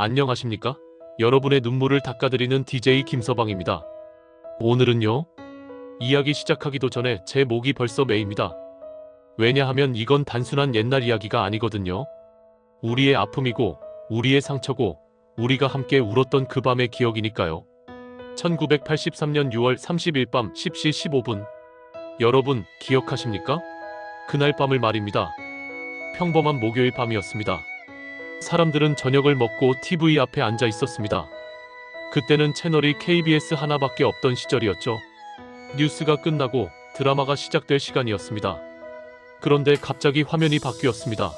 안녕하십니까? 여러분의 눈물을 닦아드리는 DJ 김서방입니다. 오늘은요, 이야기 시작하기도 전에 제 목이 벌써 메입니다. 왜냐하면 이건 단순한 옛날 이야기가 아니거든요. 우리의 아픔이고, 우리의 상처고, 우리가 함께 울었던 그 밤의 기억이니까요. 1983년 6월 30일 밤 10시 15분. 여러분, 기억하십니까? 그날 밤을 말입니다. 평범한 목요일 밤이었습니다. 사람들은 저녁을 먹고 TV 앞에 앉아 있었습니다. 그때는 채널이 KBS 하나밖에 없던 시절이었죠. 뉴스가 끝나고 드라마가 시작될 시간이었습니다. 그런데 갑자기 화면이 바뀌었습니다.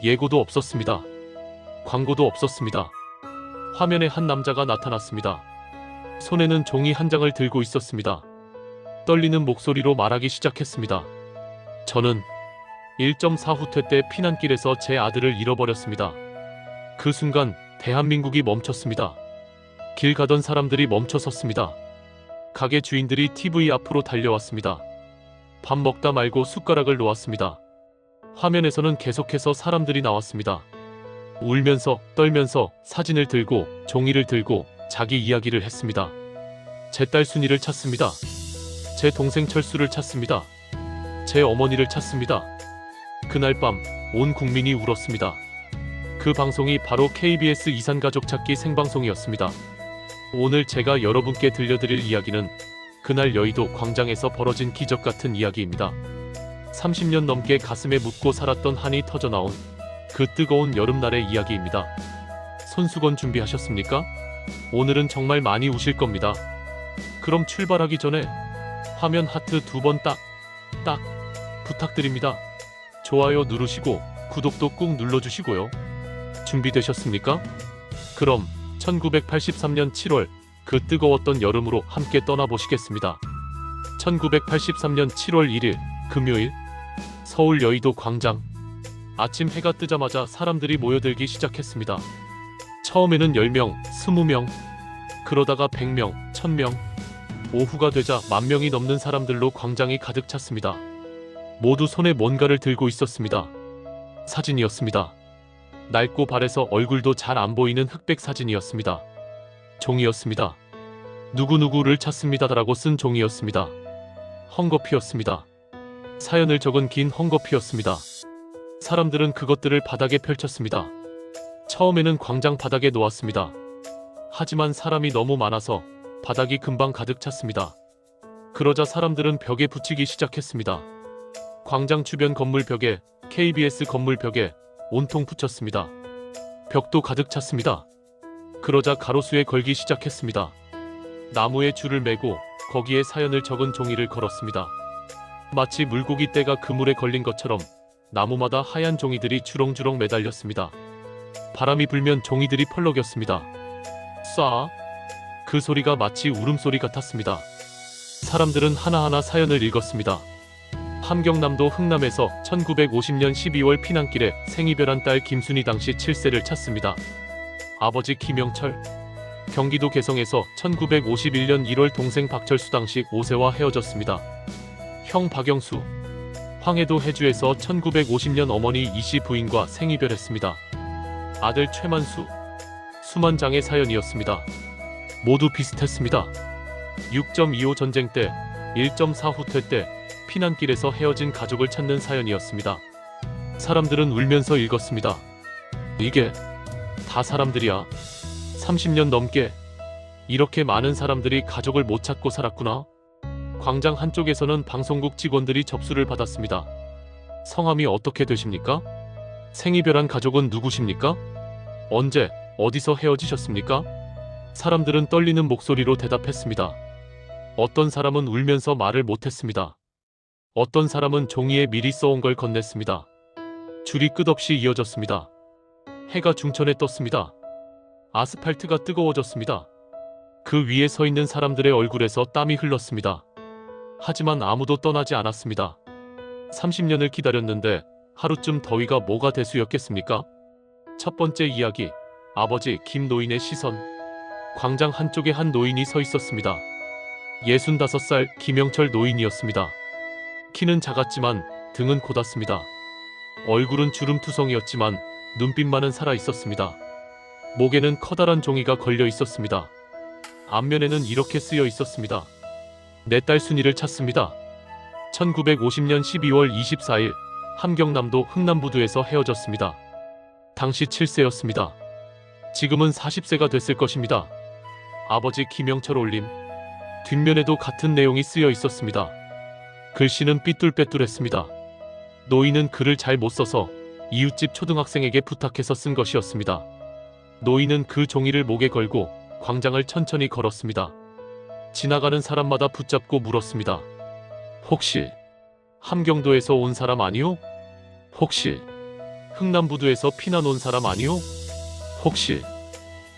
예고도 없었습니다. 광고도 없었습니다. 화면에 한 남자가 나타났습니다. 손에는 종이 한 장을 들고 있었습니다. 떨리는 목소리로 말하기 시작했습니다. 저는 1.4 후퇴 때 피난길에서 제 아들을 잃어버렸습니다. 그 순간 대한민국이 멈췄습니다. 길 가던 사람들이 멈춰섰습니다. 가게 주인들이 TV 앞으로 달려왔습니다. 밥 먹다 말고 숟가락을 놓았습니다. 화면에서는 계속해서 사람들이 나왔습니다. 울면서 떨면서 사진을 들고 종이를 들고 자기 이야기를 했습니다. 제 딸 순이를 찾습니다. 제 동생 철수를 찾습니다. 제 어머니를 찾습니다. 그날 밤 온 국민이 울었습니다. 그 방송이 바로 KBS 이산가족 찾기 생방송이었습니다. 오늘 제가 여러분께 들려드릴 이야기는 그날 여의도 광장에서 벌어진 기적 같은 이야기입니다. 30년 넘게 가슴에 묻고 살았던 한이 터져나온 그 뜨거운 여름날의 이야기입니다. 손수건 준비하셨습니까? 오늘은 정말 많이 우실 겁니다. 그럼 출발하기 전에 화면 하트 2번 딱 부탁드립니다. 좋아요 누르시고 구독도 꾹 눌러주시고요. 준비되셨습니까? 그럼 1983년 7월 그 뜨거웠던 여름으로 함께 떠나보시겠습니다. 1983년 7월 1일 금요일 서울 여의도 광장. 아침 해가 뜨자마자 사람들이 모여들기 시작했습니다. 처음에는 10명, 20명, 그러다가 100명, 1000명, 오후가 되자 10,000명이 넘는 사람들로 광장이 가득 찼습니다. 모두 손에 뭔가를 들고 있었습니다. 사진이었습니다. 낡고 발에서 얼굴도 잘 안 보이는 흑백 사진이었습니다. 종이였습니다. 누구누구를 찾습니다라고 쓴 종이였습니다. 헝겊이었습니다. 사연을 적은 긴 헝겊이었습니다. 사람들은 그것들을 바닥에 펼쳤습니다. 처음에는 광장 바닥에 놓았습니다. 하지만 사람이 너무 많아서 바닥이 금방 가득 찼습니다. 그러자 사람들은 벽에 붙이기 시작했습니다. 광장 주변 건물 벽에, KBS 건물 벽에 온통 붙였습니다. 벽도 가득 찼습니다. 그러자 가로수에 걸기 시작했습니다. 나무에 줄을 매고 거기에 사연을 적은 종이를 걸었습니다. 마치 물고기 떼가 그물에 걸린 것처럼 나무마다 하얀 종이들이 주렁주렁 매달렸습니다. 바람이 불면 종이들이 펄럭였습니다. 쏴! 그 소리가 마치 울음소리 같았습니다. 사람들은 하나하나 사연을 읽었습니다. 함경남도 흥남에서 1950년 12월 피난길에 생이별한 딸 김순이 당시 7세를 찾습니다. 아버지 김영철. 경기도 개성에서 1951년 1월 동생 박철수 당시 5세와 헤어졌습니다. 형 박영수. 황해도 해주에서 1950년 어머니 이씨 부인과 생이별했습니다. 아들 최만수. 수만 장의 사연이었습니다. 모두 비슷했습니다. 6.25 전쟁 때, 1.4 후퇴 때 피난길에서 헤어진 가족을 찾는 사연이었습니다. 사람들은 울면서 읽었습니다. 이게 다 사람들이야. 30년 넘게 이렇게 많은 사람들이 가족을 못 찾고 살았구나. 광장 한쪽에서는 방송국 직원들이 접수를 받았습니다. 성함이 어떻게 되십니까? 생이별한 가족은 누구십니까? 언제, 어디서 헤어지셨습니까? 사람들은 떨리는 목소리로 대답했습니다. 어떤 사람은 울면서 말을 못했습니다. 어떤 사람은 종이에 미리 써온 걸 건넸습니다. 줄이 끝없이 이어졌습니다. 해가 중천에 떴습니다. 아스팔트가 뜨거워졌습니다. 그 위에 서 있는 사람들의 얼굴에서 땀이 흘렀습니다. 하지만 아무도 떠나지 않았습니다. 30년을 기다렸는데 하루쯤 더위가 뭐가 대수였겠습니까? 첫 번째 이야기, 아버지 김노인의 시선. 광장 한쪽에 한 노인이 서 있었습니다. 65살 김영철 노인이었습니다. 키는 작았지만 등은 고닫습니다. 얼굴은 주름투성이었지만 눈빛만은 살아있었습니다. 목에는 커다란 종이가 걸려 있었습니다. 앞면에는 이렇게 쓰여 있었습니다. 내 딸 순이를 찾습니다. 1950년 12월 24일 함경남도 흥남부두에서 헤어졌습니다. 당시 7세였습니다. 지금은 40세가 됐을 것입니다. 아버지 김영철 올림. 뒷면에도 같은 내용이 쓰여 있었습니다. 글씨는 삐뚤빼뚤했습니다. 노인은 글을 잘 못 써서 이웃집 초등학생에게 부탁해서 쓴 것이었습니다. 노인은 그 종이를 목에 걸고 광장을 천천히 걸었습니다. 지나가는 사람마다 붙잡고 물었습니다. 혹시 함경도에서 온 사람 아니오? 혹시 흥남부두에서 피난 온 사람 아니오? 혹시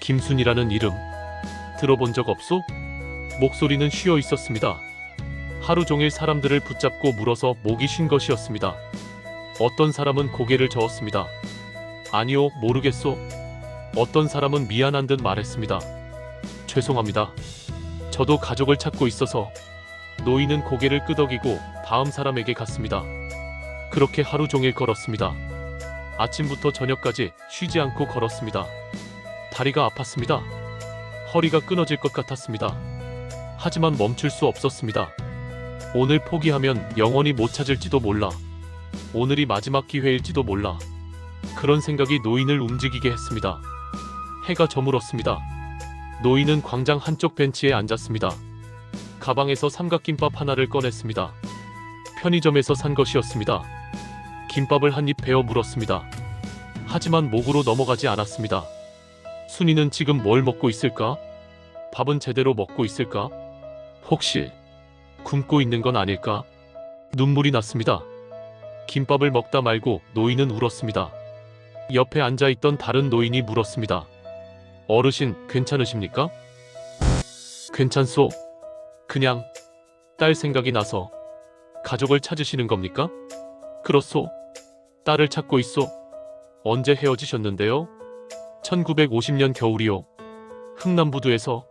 김순이라는 이름 들어본 적 없소? 목소리는 쉬어 있었습니다. 하루 종일 사람들을 붙잡고 물어서 목이 쉰 것이었습니다. 어떤 사람은 고개를 저었습니다. 아니요, 모르겠소. 어떤 사람은 미안한 듯 말했습니다. 죄송합니다. 저도 가족을 찾고 있어서. 노인은 고개를 끄덕이고 다음 사람에게 갔습니다. 그렇게 하루 종일 걸었습니다. 아침부터 저녁까지 쉬지 않고 걸었습니다. 다리가 아팠습니다. 허리가 끊어질 것 같았습니다. 하지만 멈출 수 없었습니다. 오늘 포기하면 영원히 못 찾을지도 몰라. 오늘이 마지막 기회일지도 몰라. 그런 생각이 노인을 움직이게 했습니다. 해가 저물었습니다. 노인은 광장 한쪽 벤치에 앉았습니다. 가방에서 삼각김밥 하나를 꺼냈습니다. 편의점에서 산 것이었습니다. 김밥을 한 입 베어 물었습니다. 하지만 목으로 넘어가지 않았습니다. 순이는 지금 뭘 먹고 있을까? 밥은 제대로 먹고 있을까? 혹시 굶고 있는 건 아닐까? 눈물이 났습니다. 김밥을 먹다 말고 노인은 울었습니다. 옆에 앉아있던 다른 노인이 물었습니다. 어르신, 괜찮으십니까? 괜찮소. 그냥 딸 생각이 나서. 가족을 찾으시는 겁니까? 그렇소. 딸을 찾고 있소. 언제 헤어지셨는데요? 1950년 겨울이요. 흥남부두에서.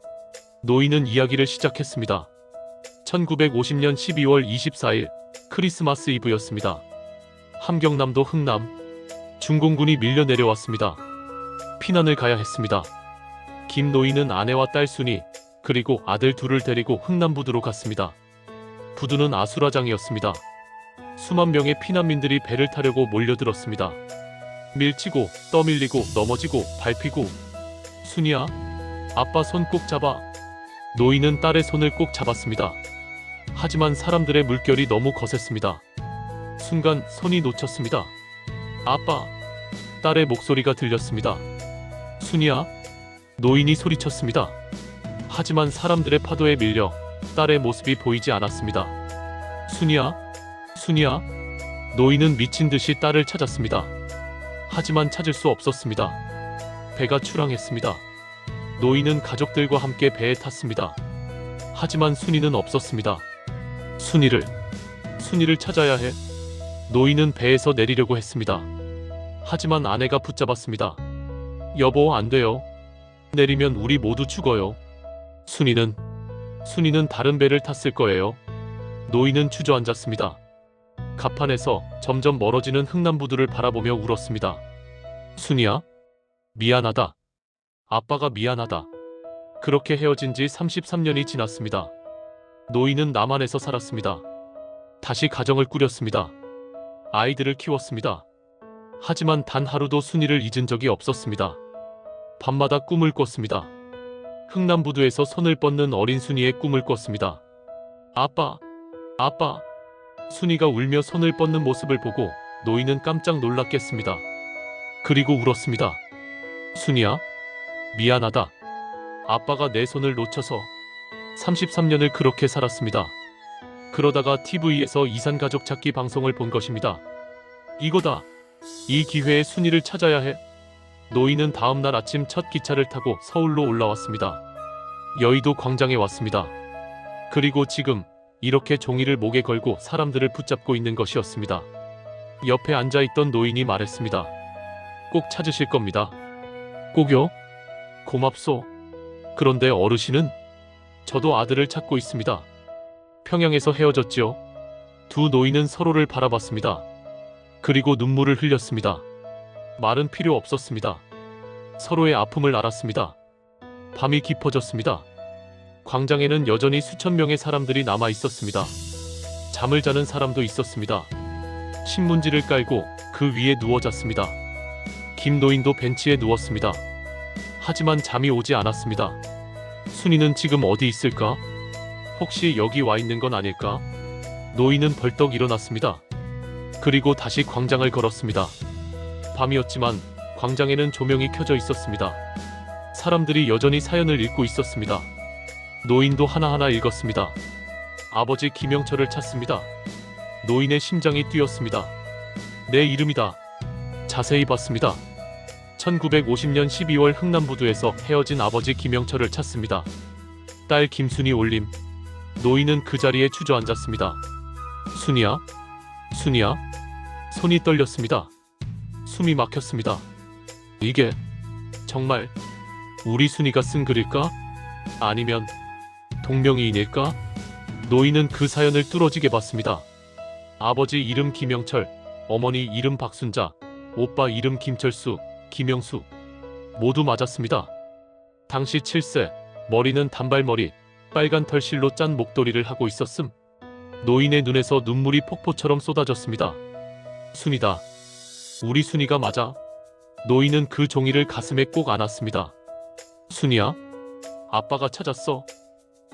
노인은 이야기를 시작했습니다. 1950년 12월 24일 크리스마스 이브였습니다. 함경남도 흥남. 중공군이 밀려 내려왔습니다. 피난을 가야 했습니다. 김 노인은 아내와 딸 순이 그리고 아들 둘을 데리고 흥남부두로 갔습니다. 부두는 아수라장이었습니다. 수만 명의 피난민들이 배를 타려고 몰려들었습니다. 밀치고 떠밀리고 넘어지고 밟히고. 순이야, 아빠 손 꼭 잡아. 노인은 딸의 손을 꼭 잡았습니다. 하지만 사람들의 물결이 너무 거셌습니다. 순간 손이 놓쳤습니다. 아빠. 딸의 목소리가 들렸습니다. 순이야. 노인이 소리쳤습니다. 하지만 사람들의 파도에 밀려 딸의 모습이 보이지 않았습니다. 순이야. 순이야. 노인은 미친 듯이 딸을 찾았습니다. 하지만 찾을 수 없었습니다. 배가 출항했습니다. 노인은 가족들과 함께 배에 탔습니다. 하지만 순이는 없었습니다. 순이를 찾아야 해. 노인은 배에서 내리려고 했습니다. 하지만 아내가 붙잡았습니다. 여보, 안 돼요. 내리면 우리 모두 죽어요. 순이는 다른 배를 탔을 거예요. 노인은 주저앉았습니다. 갑판에서 점점 멀어지는 흥남부두를 바라보며 울었습니다. 순이야, 미안하다. 아빠가 미안하다. 그렇게 헤어진 지 33년이 지났습니다. 노인은 남한에서 살았습니다. 다시 가정을 꾸렸습니다. 아이들을 키웠습니다. 하지만 단 하루도 순이를 잊은 적이 없었습니다. 밤마다 꿈을 꿨습니다. 흥남부두에서 손을 뻗는 어린 순이의 꿈을 꿨습니다. 아빠, 아빠. 순이가 울며 손을 뻗는 모습을 보고 노인은 깜짝 놀랐겠습니다. 그리고 울었습니다. 순이야, 미안하다. 아빠가 내 손을 놓쳐서. 33년을 그렇게 살았습니다. 그러다가 TV에서 이산가족 찾기 방송을 본 것입니다. 이거다. 이 기회에 순이를 찾아야 해. 노인은 다음날 아침 첫 기차를 타고 서울로 올라왔습니다. 여의도 광장에 왔습니다. 그리고 지금 이렇게 종이를 목에 걸고 사람들을 붙잡고 있는 것이었습니다. 옆에 앉아있던 노인이 말했습니다. 꼭 찾으실 겁니다. 꼭요? 고맙소. 그런데 어르신은? 저도 아들을 찾고 있습니다. 평양에서 헤어졌지요. 두 노인은 서로를 바라봤습니다. 그리고 눈물을 흘렸습니다. 말은 필요 없었습니다. 서로의 아픔을 알았습니다. 밤이 깊어졌습니다. 광장에는 여전히 수천 명의 사람들이 남아 있었습니다. 잠을 자는 사람도 있었습니다. 신문지를 깔고 그 위에 누워 잤습니다. 김노인도 벤치에 누웠습니다. 하지만 잠이 오지 않았습니다. 순이는 지금 어디 있을까? 혹시 여기 와 있는 건 아닐까? 노인은 벌떡 일어났습니다. 그리고 다시 광장을 걸었습니다. 밤이었지만 광장에는 조명이 켜져 있었습니다. 사람들이 여전히 사연을 읽고 있었습니다. 노인도 하나하나 읽었습니다. 아버지 김영철을 찾습니다. 노인의 심장이 뛰었습니다. 내 이름이다. 자세히 봤습니다. 1950년 12월 흥남부두에서 헤어진 아버지 김영철을 찾습니다. 딸 김순이 올림. 노인은 그 자리에 주저앉았습니다. 순이야? 순이야? 손이 떨렸습니다. 숨이 막혔습니다. 이게 정말 우리 순이가 쓴 글일까? 아니면 동명이인일까? 노인은 그 사연을 뚫어지게 봤습니다. 아버지 이름 김영철, 어머니 이름 박순자, 오빠 이름 김철수, 김영수. 모두 맞았습니다. 당시 7세, 머리는 단발머리, 빨간 털실로 짠 목도리를 하고 있었음. 노인의 눈에서 눈물이 폭포처럼 쏟아졌습니다. 순이다. 우리 순이가 맞아. 노인은 그 종이를 가슴에 꼭 안았습니다. 순이야? 아빠가 찾았어.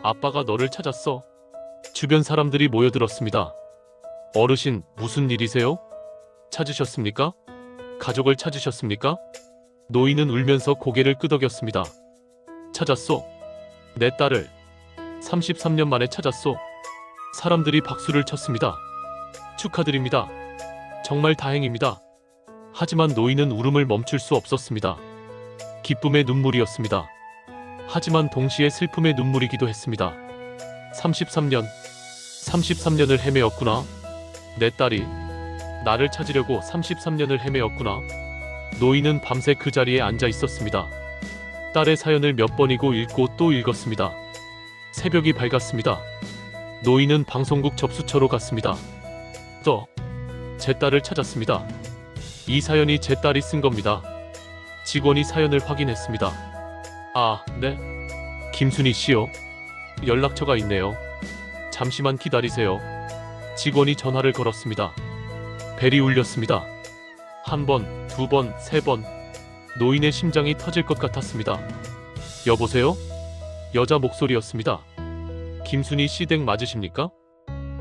아빠가 너를 찾았어. 주변 사람들이 모여들었습니다. 어르신, 무슨 일이세요? 찾으셨습니까? 가족을 찾으셨습니까? 노인은 울면서 고개를 끄덕였습니다. 찾았소. 내 딸을 33년 만에 찾았소. 사람들이 박수를 쳤습니다. 축하드립니다. 정말 다행입니다. 하지만 노인은 울음을 멈출 수 없었습니다. 기쁨의 눈물이었습니다. 하지만 동시에 슬픔의 눈물이기도 했습니다. 33년을 헤매었구나. 내 딸이 나를 찾으려고 33년을 헤매었구나. 노인은 밤새 그 자리에 앉아 있었습니다. 딸의 사연을 몇 번이고 읽고 또 읽었습니다. 새벽이 밝았습니다. 노인은 방송국 접수처로 갔습니다. 제 딸을 찾았습니다. 이 사연이 제 딸이 쓴 겁니다. 직원이 사연을 확인했습니다. 아, 네. 김순이 씨요. 연락처가 있네요. 잠시만 기다리세요. 직원이 전화를 걸었습니다. 벨이 울렸습니다. 한 번, 두 번, 세 번. 노인의 심장이 터질 것 같았습니다. 여보세요? 여자 목소리였습니다. 김순이 씨 댁 맞으십니까?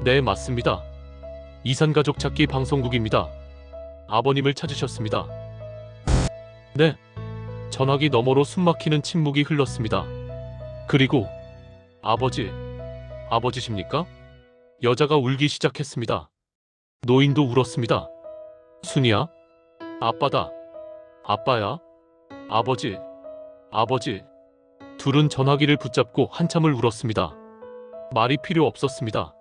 네, 맞습니다. 이산가족 찾기 방송국입니다. 아버님을 찾으셨습니다. 네. 전화기 너머로 숨막히는 침묵이 흘렀습니다. 그리고 아버지십니까? 여자가 울기 시작했습니다. 노인도 울었습니다. 순이야? 아빠다. 아빠야? 아버지. 둘은 전화기를 붙잡고 한참을 울었습니다. 말이 필요 없었습니다.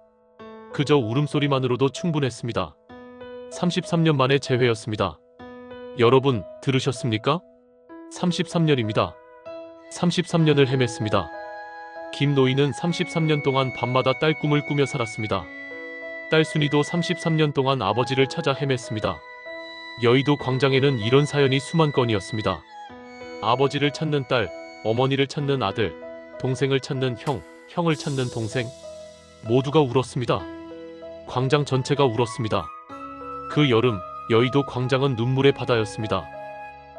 그저 울음소리만으로도 충분했습니다. 33년 만의 재회였습니다. 여러분, 들으셨습니까? 33년입니다. 33년을 헤맸습니다. 김노인은 33년 동안 밤마다 딸 꿈을 꾸며 살았습니다. 딸 순이도 33년 동안 아버지를 찾아 헤맸습니다. 여의도 광장에는 이런 사연이 수만 건이었습니다. 아버지를 찾는 딸, 어머니를 찾는 아들, 동생을 찾는 형, 형을 찾는 동생. 모두가 울었습니다. 광장 전체가 울었습니다. 그 여름, 여의도 광장은 눈물의 바다였습니다.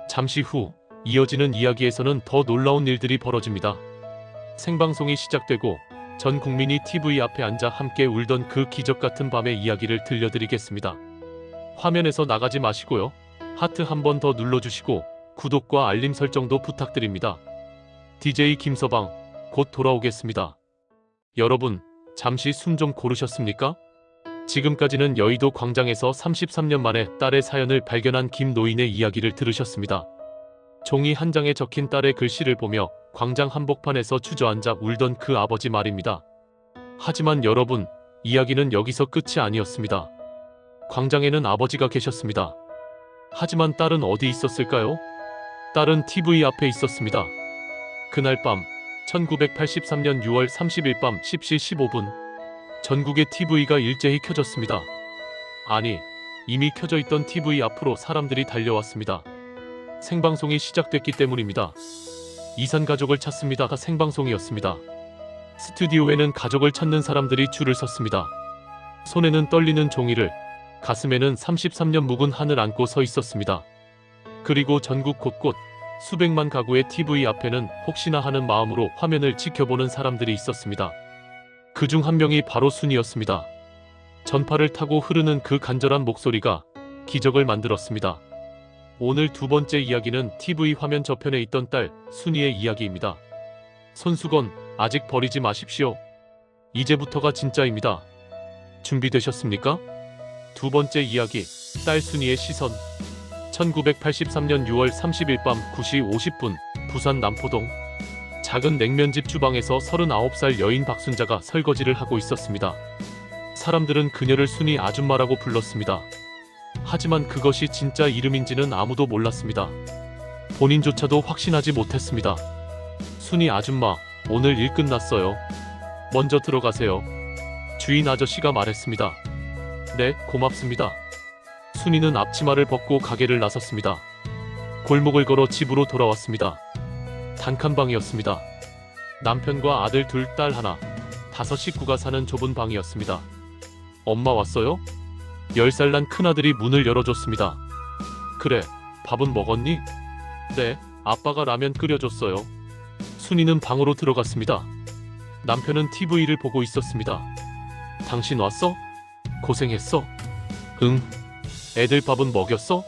잠시 후 이어지는 이야기에서는 더 놀라운 일들이 벌어집니다. 생방송이 시작되고 전 국민이 TV 앞에 앉아 함께 울던 그 기적 같은 밤의 이야기를 들려드리겠습니다. 화면에서 나가지 마시고요. 하트 한 번 더 눌러주시고 구독과 알림 설정도 부탁드립니다. DJ 김서방, 곧 돌아오겠습니다. 여러분, 잠시 숨 좀 고르셨습니까? 지금까지는 여의도 광장에서 33년 만에 딸의 사연을 발견한 김노인의 이야기를 들으셨습니다. 종이 한 장에 적힌 딸의 글씨를 보며 광장 한복판에서 주저앉아 울던 그 아버지 말입니다. 하지만 여러분, 이야기는 여기서 끝이 아니었습니다. 광장에는 아버지가 계셨습니다. 하지만 딸은 어디 있었을까요? 딸은 TV 앞에 있었습니다. 그날 밤, 1983년 6월 30일 밤 10시 15분, 전국의 TV가 일제히 켜졌습니다. 아니, 이미 켜져 있던 TV 앞으로 사람들이 달려왔습니다. 생방송이 시작됐기 때문입니다. 이산 가족을 찾습니다가 생방송이었습니다. 스튜디오에는 가족을 찾는 사람들이 줄을 섰습니다. 손에는 떨리는 종이를, 가슴에는 33년 묵은 한을 안고 서 있었습니다. 그리고 전국 곳곳 수백만 가구의 TV 앞에는 혹시나 하는 마음으로 화면을 지켜보는 사람들이 있었습니다. 그중 한 명이 바로 순이었습니다. 전파를 타고 흐르는 그 간절한 목소리가 기적을 만들었습니다. 오늘 두 번째 이야기는 TV 화면 저편에 있던 딸 순이의 이야기입니다. 손수건, 아직 버리지 마십시오. 이제부터가 진짜입니다. 준비되셨습니까? 두 번째 이야기, 딸 순이의 시선. 1983년 6월 30일 밤 9시 50분, 부산 남포동. 작은 냉면집 주방에서 39살 여인 박순자가 설거지를 하고 있었습니다. 사람들은 그녀를 순이 아줌마라고 불렀습니다. 하지만 그것이 진짜 이름인지는 아무도 몰랐습니다. 본인조차도 확신하지 못했습니다. 순이 아줌마, 오늘 일 끝났어요. 먼저 들어가세요. 주인 아저씨가 말했습니다. 네, 고맙습니다. 순이는 앞치마를 벗고 가게를 나섰습니다. 골목을 걸어 집으로 돌아왔습니다. 단칸방이었습니다. 남편과 아들 둘, 딸 하나, 5 식구가 사는 좁은 방이었습니다. 엄마 왔어요? 10살 난 큰아들이 문을 열어줬습니다. 그래, 밥은 먹었니? 네, 아빠가 라면 끓여줬어요. 순이는 방으로 들어갔습니다. 남편은 TV를 보고 있었습니다. 당신 왔어? 고생했어? 응. 애들 밥은 먹였어?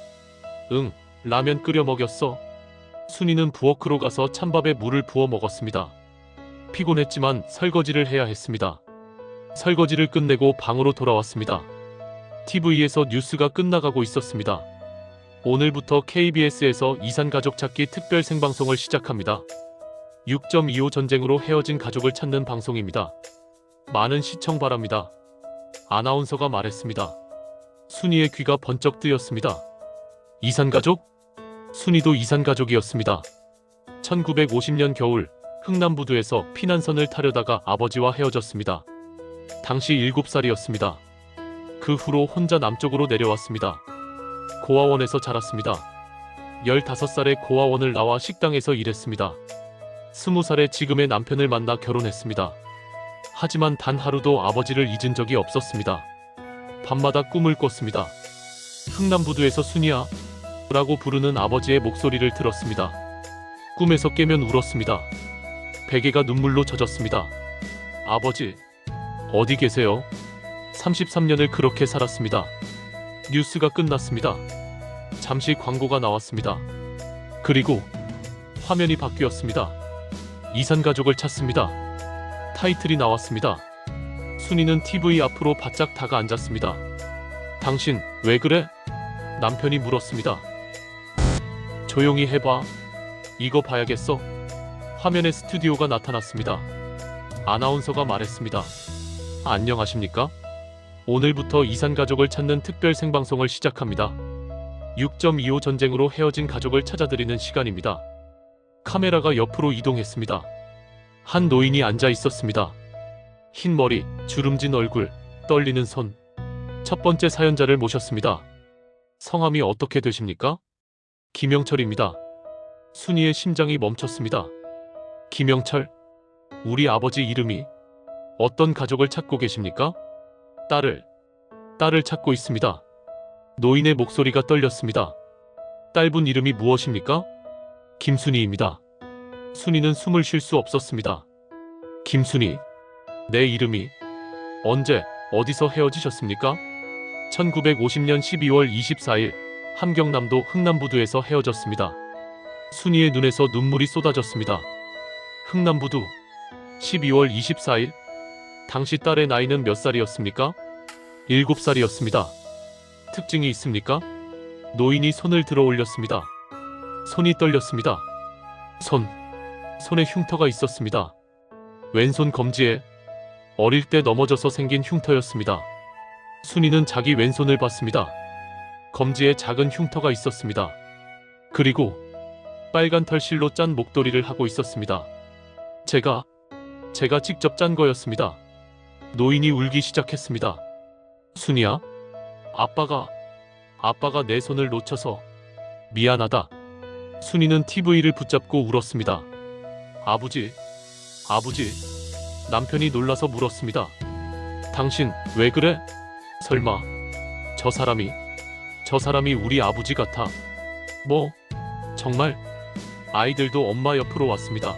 응, 라면 끓여 먹였어. 순이는 부엌으로 가서 찬밥에 물을 부어 먹었습니다. 피곤했지만 설거지를 해야 했습니다. 설거지를 끝내고 방으로 돌아왔습니다. TV에서 뉴스가 끝나가고 있었습니다. 오늘부터 KBS에서 이산가족 찾기 특별 생방송을 시작합니다. 6.25 전쟁으로 헤어진 가족을 찾는 방송입니다. 많은 시청 바랍니다. 아나운서가 말했습니다. 순이의 귀가 번쩍 뜨였습니다. 이산가족? 순이도 이산가족이었습니다. 1950년 겨울 흥남부두에서 피난선을 타려다가 아버지와 헤어졌습니다. 당시 7살이었습니다. 그 후로 혼자 남쪽으로 내려왔습니다. 고아원에서 자랐습니다. 15살에 고아원을 나와 식당에서 일했습니다. 20살에 지금의 남편을 만나 결혼했습니다. 하지만 단 하루도 아버지를 잊은 적이 없었습니다. 밤마다 꿈을 꿨습니다. 흥남부두에서 순이야 라고 부르는 아버지의 목소리를 들었습니다. 꿈에서 깨면 울었습니다. 베개가 눈물로 젖었습니다. 아버지, 어디 계세요? 33년을 그렇게 살았습니다. 뉴스가 끝났습니다. 잠시 광고가 나왔습니다. 그리고 화면이 바뀌었습니다. 이산가족을 찾습니다. 타이틀이 나왔습니다. 순이는 TV 앞으로 바짝 다가 앉았습니다. 당신 왜 그래? 남편이 물었습니다. 조용히 해봐. 이거 봐야겠어. 화면에 스튜디오가 나타났습니다. 아나운서가 말했습니다. 안녕하십니까? 오늘부터 이산가족을 찾는 특별 생방송을 시작합니다. 6.25 전쟁으로 헤어진 가족을 찾아드리는 시간입니다. 카메라가 옆으로 이동했습니다. 한 노인이 앉아 있었습니다. 흰 머리, 주름진 얼굴, 떨리는 손. 첫 번째 사연자를 모셨습니다. 성함이 어떻게 되십니까? 김영철입니다. 순이의 심장이 멈췄습니다. 김영철? 우리 아버지 이름이? 어떤 가족을 찾고 계십니까? 딸을 찾고 있습니다. 노인의 목소리가 떨렸습니다. 딸분 이름이 무엇입니까? 김순이입니다. 순이는 숨을 쉴 수 없었습니다. 김순이? 내 이름이? 언제, 어디서 헤어지셨습니까? 1950년 12월 24일 함경남도 흥남부두에서 헤어졌습니다. 순이의 눈에서 눈물이 쏟아졌습니다. 흥남부두 12월 24일? 당시 딸의 나이는 몇 살이었습니까? 7살이었습니다. 특징이 있습니까? 노인이 손을 들어 올렸습니다. 손이 떨렸습니다. 손에 흉터가 있었습니다. 왼손 검지에 어릴 때 넘어져서 생긴 흉터였습니다. 순이는 자기 왼손을 봤습니다. 검지에 작은 흉터가 있었습니다. 그리고 빨간 털실로 짠 목도리를 하고 있었습니다. 제가 직접 짠 거였습니다. 노인이 울기 시작했습니다. 순이야, 아빠가 내 손을 놓쳐서 미안하다. 순이는 TV를 붙잡고 울었습니다. 아버지, 아버지. 남편이 놀라서 물었습니다. 당신 왜 그래? 설마 저 사람이 우리 아버지 같아? 뭐? 정말? 아이들도 엄마 옆으로 왔습니다.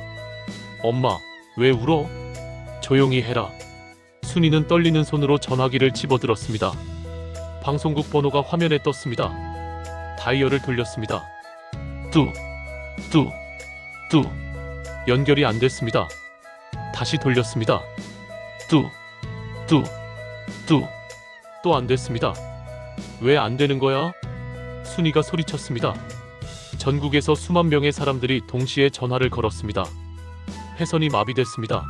엄마, 왜 울어? 조용히 해라. 순이는 떨리는 손으로 전화기를 집어들었습니다. 방송국 번호가 화면에 떴습니다. 다이얼을 돌렸습니다. 뚜. 연결이 안 됐습니다. 다시 돌렸습니다. 뚜. 또 안 됐습니다. 왜 안 되는 거야? 순이가 소리쳤습니다. 전국에서 수만 명의 사람들이 동시에 전화를 걸었습니다. 회선이 마비됐습니다.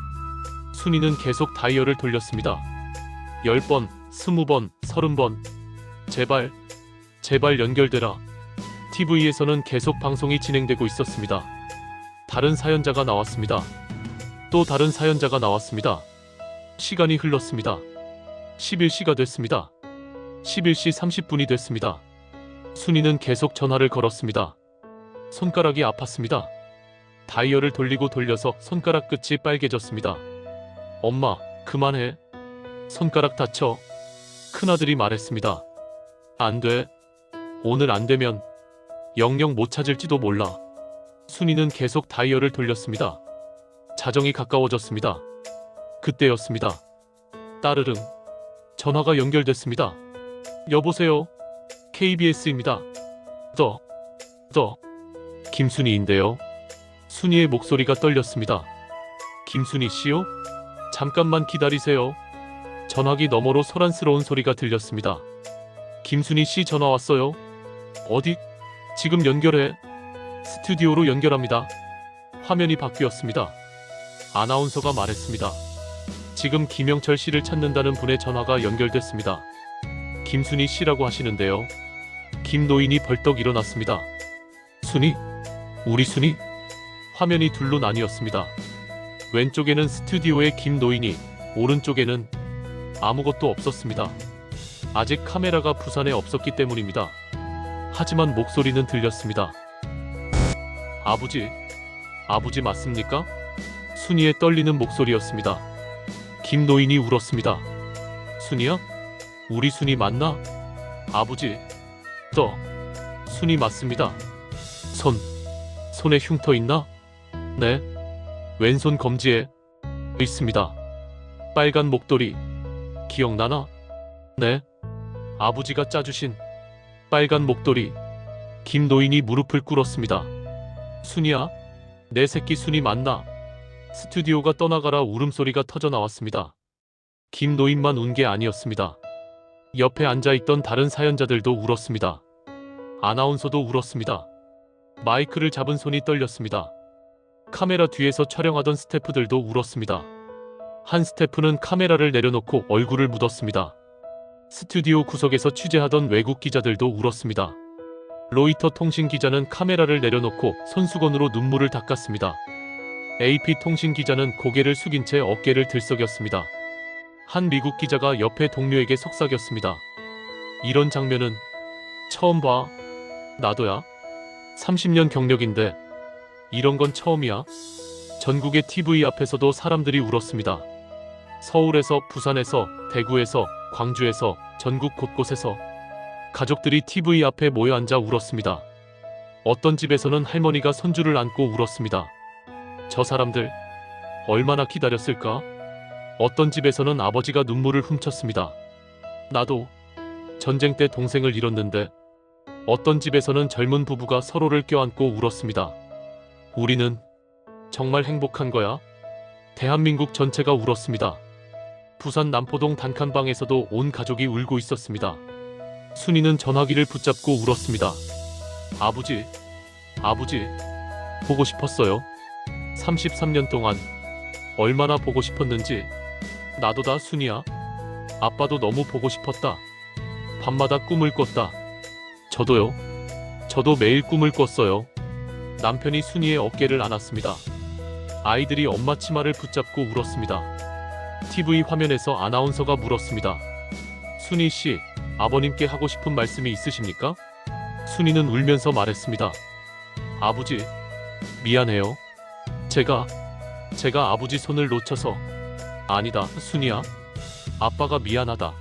순이는 계속 다이얼을 돌렸습니다. 10번, 20번, 30번. 제발 연결되라. TV에서는 계속 방송이 진행되고 있었습니다. 다른 사연자가 나왔습니다. 또 다른 사연자가 나왔습니다. 시간이 흘렀습니다. 11시가 됐습니다. 11시 30분이 됐습니다. 순이는 계속 전화를 걸었습니다. 손가락이 아팠습니다. 다이얼을 돌리고 돌려서 손가락 끝이 빨개졌습니다. 엄마, 그만해. 손가락 다쳐. 큰아들이 말했습니다. 안 돼. 오늘 안 되면 영영 못 찾을지도 몰라. 순이는 계속 다이얼을 돌렸습니다. 자정이 가까워졌습니다. 그때였습니다. 따르릉. 전화가 연결됐습니다. 여보세요. KBS입니다. 김순이인데요. 순이의 목소리가 떨렸습니다. 김순이 씨요? 잠깐만 기다리세요. 전화기 너머로 소란스러운 소리가 들렸습니다. 김순이 씨 전화 왔어요. 어디? 지금 연결해. 스튜디오로 연결합니다. 화면이 바뀌었습니다. 아나운서가 말했습니다. 지금 김영철 씨를 찾는다는 분의 전화가 연결됐습니다. 김순이 씨라고 하시는데요. 김노인이 벌떡 일어났습니다. 순이? 우리 순이? 화면이 둘로 나뉘었습니다. 왼쪽에는 스튜디오의 김노인이, 오른쪽에는 아무것도 없었습니다. 아직 카메라가 부산에 없었기 때문입니다. 하지만 목소리는 들렸습니다. 아버지 맞습니까? 순이의 떨리는 목소리였습니다. 김노인이 울었습니다. 순이야? 우리 순이 맞나? 아버지. 순이 맞습니다. 손에 흉터 있나? 네. 왼손 검지에 있습니다. 빨간 목도리. 기억나나? 네. 아버지가 짜주신 빨간 목도리. 김노인이 무릎을 꿇었습니다. 순이야? 내 새끼 순이 맞나? 스튜디오가 떠나가라 울음소리가 터져 나왔습니다. 김노인만 운 게 아니었습니다. 옆에 앉아있던 다른 사연자들도 울었습니다. 아나운서도 울었습니다. 마이크를 잡은 손이 떨렸습니다. 카메라 뒤에서 촬영하던 스태프들도 울었습니다. 한 스태프는 카메라를 내려놓고 얼굴을 묻었습니다. 스튜디오 구석에서 취재하던 외국 기자들도 울었습니다. 로이터 통신 기자는 카메라를 내려놓고 손수건으로 눈물을 닦았습니다. AP 통신 기자는 고개를 숙인 채 어깨를 들썩였습니다. 한 미국 기자가 옆에 동료에게 속삭였습니다. 이런 장면은 처음 봐. 나도야. 30년 경력인데 이런 건 처음이야. 전국의 TV 앞에서도 사람들이 울었습니다. 서울에서, 부산에서, 대구에서, 광주에서, 전국 곳곳에서 가족들이 TV 앞에 모여 앉아 울었습니다. 어떤 집에서는 할머니가 손주를 안고 울었습니다. 저 사람들 얼마나 기다렸을까? 어떤 집에서는 아버지가 눈물을 훔쳤습니다. 나도 전쟁 때 동생을 잃었는데. 어떤 집에서는 젊은 부부가 서로를 껴안고 울었습니다. 우리는 정말 행복한 거야? 대한민국 전체가 울었습니다. 부산 남포동 단칸방에서도 온 가족이 울고 있었습니다. 순이는 전화기를 붙잡고 울었습니다. 아버지, 보고 싶었어요. 33년 동안 얼마나 보고 싶었는지. 나도다 순이야. 아빠도 너무 보고 싶었다. 밤마다 꿈을 꿨다. 저도요. 저도 매일 꿈을 꿨어요. 남편이 순이의 어깨를 안았습니다. 아이들이 엄마 치마를 붙잡고 울었습니다. TV 화면에서 아나운서가 물었습니다. 순이 씨, 아버님께 하고 싶은 말씀이 있으십니까? 순이는 울면서 말했습니다. 아버지, 미안해요. 제가 아버지 손을 놓쳐서. 아니다, 순이야. 아빠가 미안하다.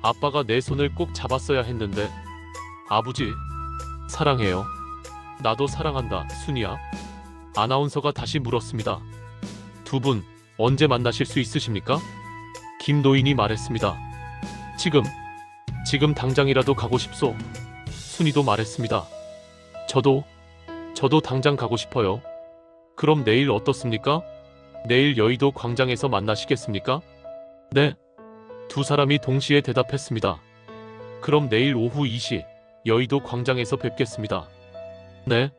아빠가 내 손을 꼭 잡았어야 했는데. 아버지, 사랑해요. 나도 사랑한다, 순이야. 아나운서가 다시 물었습니다. 두 분, 언제 만나실 수 있으십니까? 김노인이 말했습니다. 지금 당장이라도 가고 싶소. 순이도 말했습니다. 저도 당장 가고 싶어요. 그럼 내일 어떻습니까? 내일 여의도 광장에서 만나시겠습니까? 네. 두 사람이 동시에 대답했습니다. 그럼 내일 오후 2시 여의도 광장에서 뵙겠습니다. 네.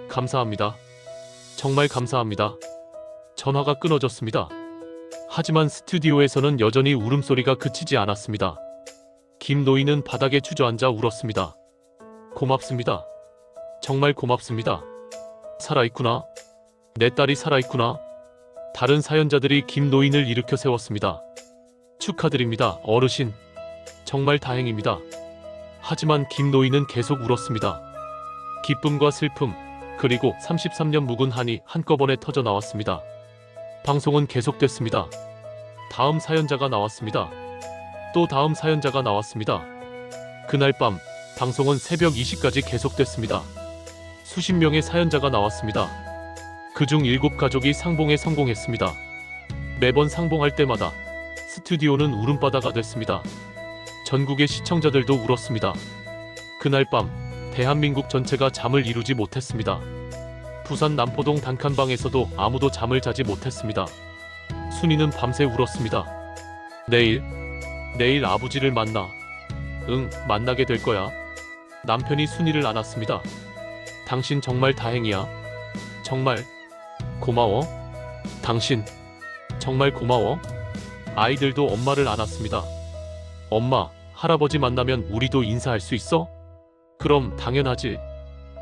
감사합니다. 정말 감사합니다. 전화가 끊어졌습니다. 하지만 스튜디오에서는 여전히 울음소리가 그치지 않았습니다. 김노인은 바닥에 주저앉아 울었습니다. 고맙습니다. 정말 고맙습니다. 살아있구나. 내 딸이 살아있구나. 다른 사연자들이 김노인을 일으켜 세웠습니다. 축하드립니다, 어르신. 정말 다행입니다. 하지만 김노인은 계속 울었습니다. 기쁨과 슬픔, 그리고 33년 묵은 한이 한꺼번에 터져 나왔습니다. 방송은 계속됐습니다. 다음 사연자가 나왔습니다. 또 다음 사연자가 나왔습니다. 그날 밤 방송은 새벽 2시까지 계속됐습니다. 수십 명의 사연자가 나왔습니다. 그중 7가족이 상봉에 성공했습니다. 매번 상봉할 때마다 스튜디오는 울음바다가 됐습니다. 전국의 시청자들도 울었습니다. 그날 밤 대한민국 전체가 잠을 이루지 못했습니다. 부산 남포동 단칸방에서도 아무도 잠을 자지 못했습니다. 순이는 밤새 울었습니다. 내일 아버지를 만나. 응, 만나게 될 거야. 남편이 순이를 안았습니다. 당신 정말 다행이야. 정말 고마워. 당신 정말 고마워. 아이들도 엄마를 안았습니다. 엄마, 할아버지 만나면 우리도 인사할 수 있어? 그럼 당연하지.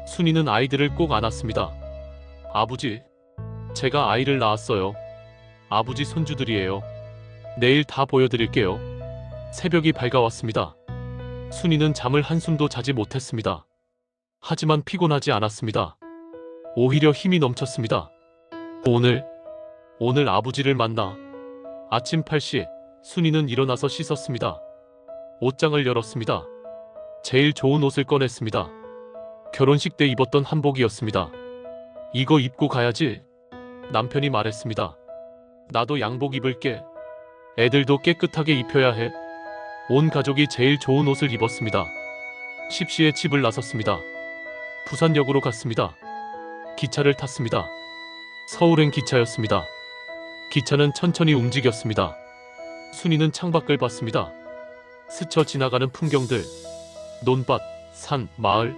순이는 아이들을 꼭 안았습니다. 아버지, 제가 아이를 낳았어요. 아버지 손주들이에요. 내일 다 보여드릴게요. 새벽이 밝아왔습니다. 순이는 잠을 한숨도 자지 못했습니다. 하지만 피곤하지 않았습니다. 오히려 힘이 넘쳤습니다. 오늘 아버지를 만나. 아침 8시 순이는 일어나서 씻었습니다. 옷장을 열었습니다. 제일 좋은 옷을 꺼냈습니다. 결혼식 때 입었던 한복이었습니다. 이거 입고 가야지. 남편이 말했습니다. 나도 양복 입을게. 애들도 깨끗하게 입혀야 해. 온 가족이 제일 좋은 옷을 입었습니다. 10시에 집을 나섰습니다. 부산역으로 갔습니다. 기차를 탔습니다. 서울행 기차였습니다. 기차는 천천히 움직였습니다. 순이는 창밖을 봤습니다. 스쳐 지나가는 풍경들, 논밭, 산, 마을.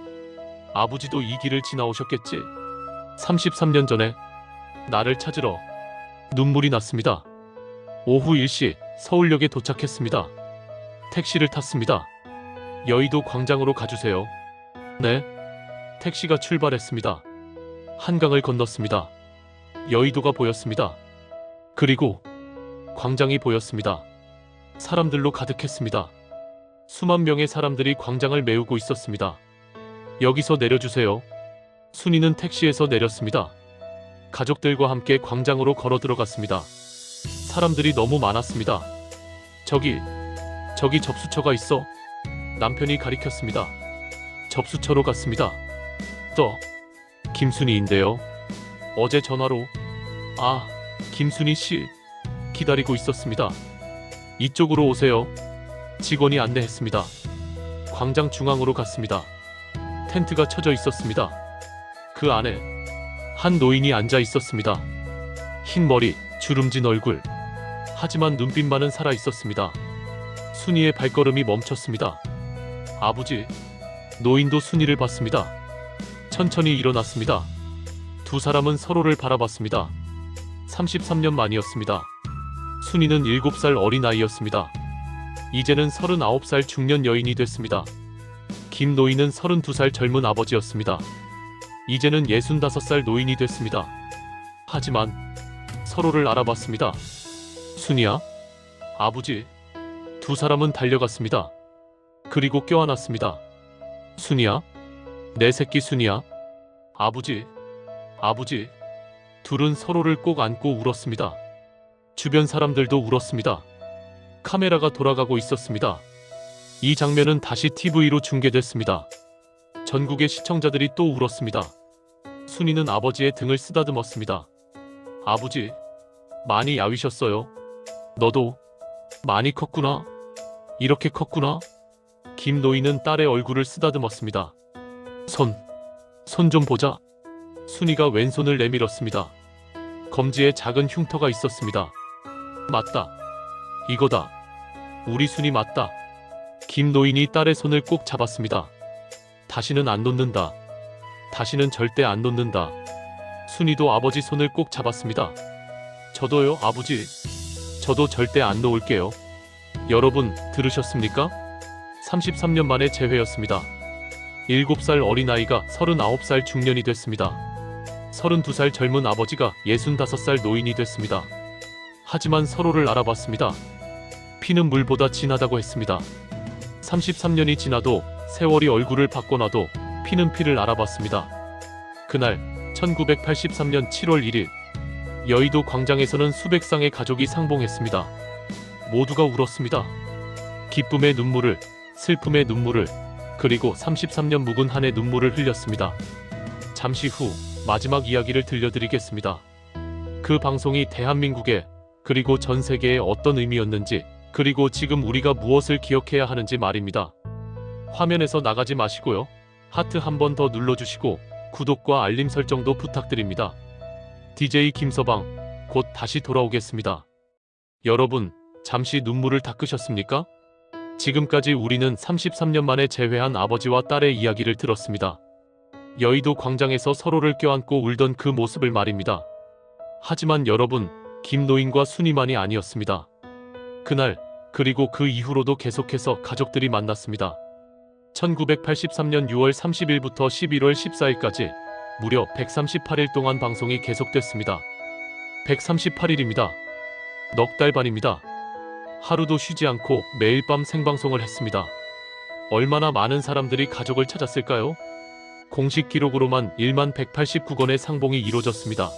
아버지도 이 길을 지나오셨겠지. 33년 전에 나를 찾으러. 눈물이 났습니다. 오후 1시 서울역에 도착했습니다. 택시를 탔습니다. 여의도 광장으로 가주세요. 네. 택시가 출발했습니다. 한강을 건넜습니다. 여의도가 보였습니다. 그리고 광장이 보였습니다. 사람들로 가득했습니다. 수만 명의 사람들이 광장을 메우고 있었습니다. 여기서 내려주세요. 순이는 택시에서 내렸습니다. 가족들과 함께 광장으로 걸어 들어갔습니다. 사람들이 너무 많았습니다. 저기 접수처가 있어. 남편이 가리켰습니다. 접수처로 갔습니다. 김순이인데요. 어제 전화로. 김순이 씨. 기다리고 있었습니다. 이쪽으로 오세요. 직원이 안내했습니다. 광장 중앙으로 갔습니다. 텐트가 쳐져 있었습니다. 그 안에 한 노인이 앉아 있었습니다. 흰 머리, 주름진 얼굴. 하지만 눈빛만은 살아 있었습니다. 순이의 발걸음이 멈췄습니다. 아버지. 노인도 순이를 봤습니다. 천천히 일어났습니다. 두 사람은 서로를 바라봤습니다. 33년 만이었습니다. 순이는 7살 어린아이였습니다. 이제는 39살 중년 여인이 됐습니다. 김노인은 32살 젊은 아버지였습니다. 이제는 65살 노인이 됐습니다. 하지만 서로를 알아봤습니다. 순이야? 아버지. 두 사람은 달려갔습니다. 그리고 껴안았습니다. 순이야? 내 새끼 순이야? 아버지, 아버지. 둘은 서로를 꼭 안고 울었습니다. 주변 사람들도 울었습니다. 카메라가 돌아가고 있었습니다. 이 장면은 다시 TV로 중계됐습니다. 전국의 시청자들이 또 울었습니다. 순이는 아버지의 등을 쓰다듬었습니다. 아버지, 많이 야위셨어요. 너도 많이 컸구나. 이렇게 컸구나. 김노인은 딸의 얼굴을 쓰다듬었습니다. 손 좀 보자. 순이가 왼손을 내밀었습니다. 검지에 작은 흉터가 있었습니다. 맞다. 이거다. 우리 순이 맞다. 김노인이 딸의 손을 꼭 잡았습니다. 다시는 안 놓는다. 다시는 절대 안 놓는다. 순이도 아버지 손을 꼭 잡았습니다. 저도요, 아버지. 저도 절대 안 놓을게요. 여러분, 들으셨습니까? 33년 만에 재회였습니다. 7살 어린아이가 39살 중년이 됐습니다. 32살 젊은 아버지가 65살 노인이 됐습니다. 하지만 서로를 알아봤습니다. 피는 물보다 진하다고 했습니다. 33년이 지나도 세월이 얼굴을 바꿔놔도 피는 피를 알아봤습니다. 그날 1983년 7월 1일 여의도 광장에서는 수백 쌍의 가족이 상봉했습니다. 모두가 울었습니다. 기쁨의 눈물을, 슬픔의 눈물을, 그리고 33년 묵은 한의 눈물을 흘렸습니다. 잠시 후 마지막 이야기를 들려드리겠습니다. 그 방송이 대한민국에 그리고 전 세계에 어떤 의미였는지, 그리고 지금 우리가 무엇을 기억해야 하는지 말입니다. 화면에서 나가지 마시고요. 하트 한 번 더 눌러주시고 구독과 알림 설정도 부탁드립니다. DJ 김서방 곧 다시 돌아오겠습니다. 여러분, 잠시 눈물을 닦으셨습니까? 지금까지 우리는 33년 만에 재회한 아버지와 딸의 이야기를 들었습니다. 여의도 광장에서 서로를 껴안고 울던 그 모습을 말입니다. 하지만 여러분, 김노인과 순이만이 아니었습니다. 그날, 그리고 그 이후로도 계속해서 가족들이 만났습니다. 1983년 6월 30일부터 11월 14일까지 무려 138일 동안 방송이 계속됐습니다. 138일입니다. 넉 달 반입니다. 하루도 쉬지 않고 매일 밤 생방송을 했습니다. 얼마나 많은 사람들이 가족을 찾았을까요? 공식 기록으로만 1만 189건의 상봉이 이루어졌습니다.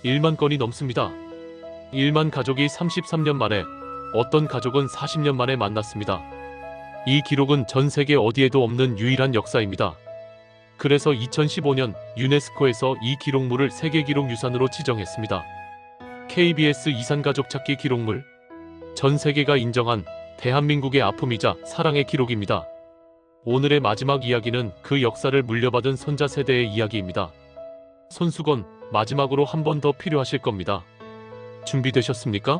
1만 건이 넘습니다. 1만 가족이 33년 만에, 어떤 가족은 40년 만에 만났습니다. 이 기록은 전 세계 어디에도 없는 유일한 역사입니다. 그래서 2015년 유네스코에서 이 기록물을 세계기록유산으로 지정했습니다. KBS 이산가족 찾기 기록물. 전 세계가 인정한 대한민국의 아픔이자 사랑의 기록입니다. 오늘의 마지막 이야기는 그 역사를 물려받은 손자 세대의 이야기입니다. 손수건, 마지막으로 한 번 더 필요하실 겁니다. 준비되셨습니까?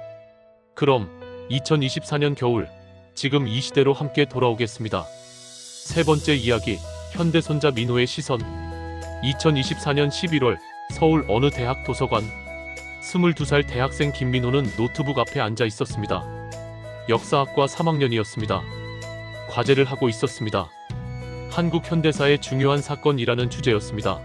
그럼 2024년 겨울, 지금 이 시대로 함께 돌아오겠습니다. 세 번째 이야기, 현대 손자 민호의 시선. 2024년 11월 서울 어느 대학 도서관. 22살 대학생 김민호는 노트북 앞에 앉아 있었습니다. 역사학과 3학년이었습니다. 과제를 하고 있었습니다. 한국 현대사의 중요한 사건이라는 주제였습니다.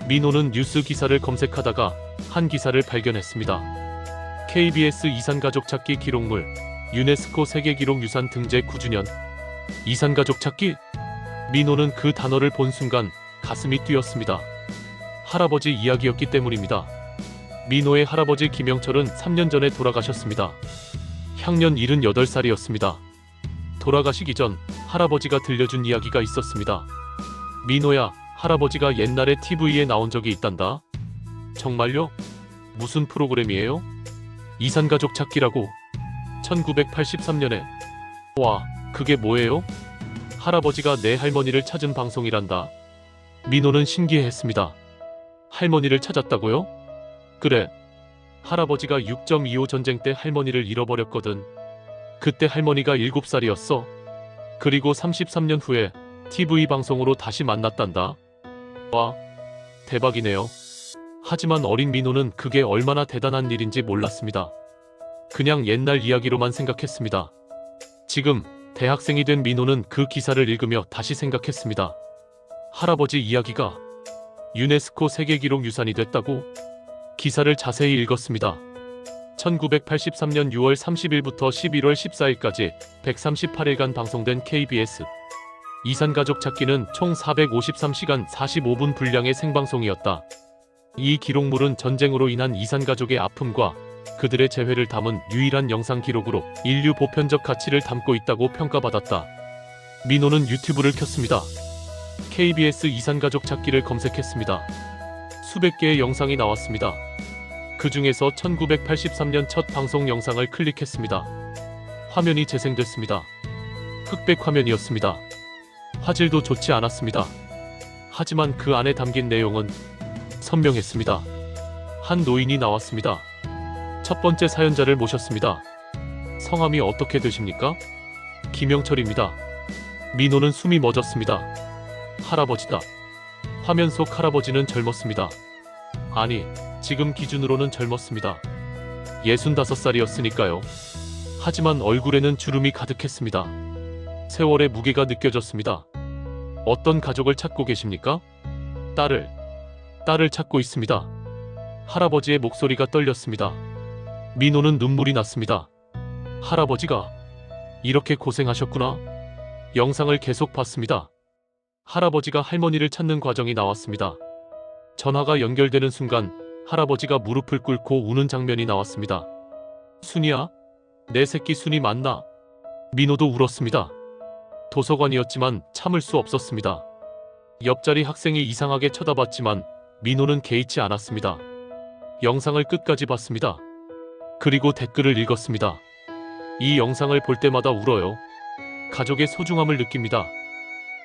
민호는 뉴스 기사를 검색하다가 한 기사를 발견했습니다. KBS 이산가족 찾기 기록물, 유네스코 세계기록유산 등재 9주년. 이산가족 찾기? 민호는 그 단어를 본 순간 가슴이 뛰었습니다. 할아버지 이야기였기 때문입니다. 민호의 할아버지 김영철은 3년 전에 돌아가셨습니다. 향년 78살이었습니다. 돌아가시기 전 할아버지가 들려준 이야기가 있었습니다. 민호야, 할아버지가 옛날에 TV에 나온 적이 있단다. 정말요? 무슨 프로그램이에요? 이산가족 찾기라고. 1983년에. 와, 그게 뭐예요? 할아버지가 내 할머니를 찾은 방송이란다. 민호는 신기해했습니다. 할머니를 찾았다고요? 그래. 할아버지가 6.25 전쟁 때 할머니를 잃어버렸거든. 그때 할머니가 7살이었어. 그리고 33년 후에 TV 방송으로 다시 만났단다. 와, 대박이네요. 하지만 어린 민호는 그게 얼마나 대단한 일인지 몰랐습니다. 그냥 옛날 이야기로만 생각했습니다. 지금 대학생이 된 민호는 그 기사를 읽으며 다시 생각했습니다. 할아버지 이야기가 유네스코 세계기록유산이 됐다고? 기사를 자세히 읽었습니다. 1983년 6월 30일부터 11월 14일까지 138일간 방송된 KBS 이산가족 찾기는 총 453시간 45분 분량의 생방송이었다. 이 기록물은 전쟁으로 인한 이산가족의 아픔과 그들의 재회를 담은 유일한 영상 기록으로 인류 보편적 가치를 담고 있다고 평가받았다. 민호는 유튜브를 켰습니다. KBS 이산가족 찾기를 검색했습니다. 수백 개의 영상이 나왔습니다. 그 중에서 1983년 첫 방송 영상을 클릭했습니다. 화면이 재생됐습니다. 흑백 화면이었습니다. 화질도 좋지 않았습니다. 하지만 그 안에 담긴 내용은 선명했습니다. 한 노인이 나왔습니다. 첫 번째 사연자를 모셨습니다. 성함이 어떻게 되십니까? 김영철입니다. 민호는 숨이 멎었습니다. 할아버지다. 화면 속 할아버지는 젊었습니다. 아니, 지금 기준으로는 젊었습니다. 65살이었으니까요. 하지만 얼굴에는 주름이 가득했습니다. 세월의 무게가 느껴졌습니다. 어떤 가족을 찾고 계십니까? 딸을 찾고 있습니다. 할아버지의 목소리가 떨렸습니다. 민호는 눈물이 났습니다. 할아버지가 이렇게 고생하셨구나. 영상을 계속 봤습니다. 할아버지가 할머니를 찾는 과정이 나왔습니다. 전화가 연결되는 순간 할아버지가 무릎을 꿇고 우는 장면이 나왔습니다. 순이야? 내 새끼 순이 맞나? 민호도 울었습니다. 도서관이었지만 참을 수 없었습니다. 옆자리 학생이 이상하게 쳐다봤지만 민호는 개의치 않았습니다. 영상을 끝까지 봤습니다. 그리고 댓글을 읽었습니다. 이 영상을 볼 때마다 울어요. 가족의 소중함을 느낍니다.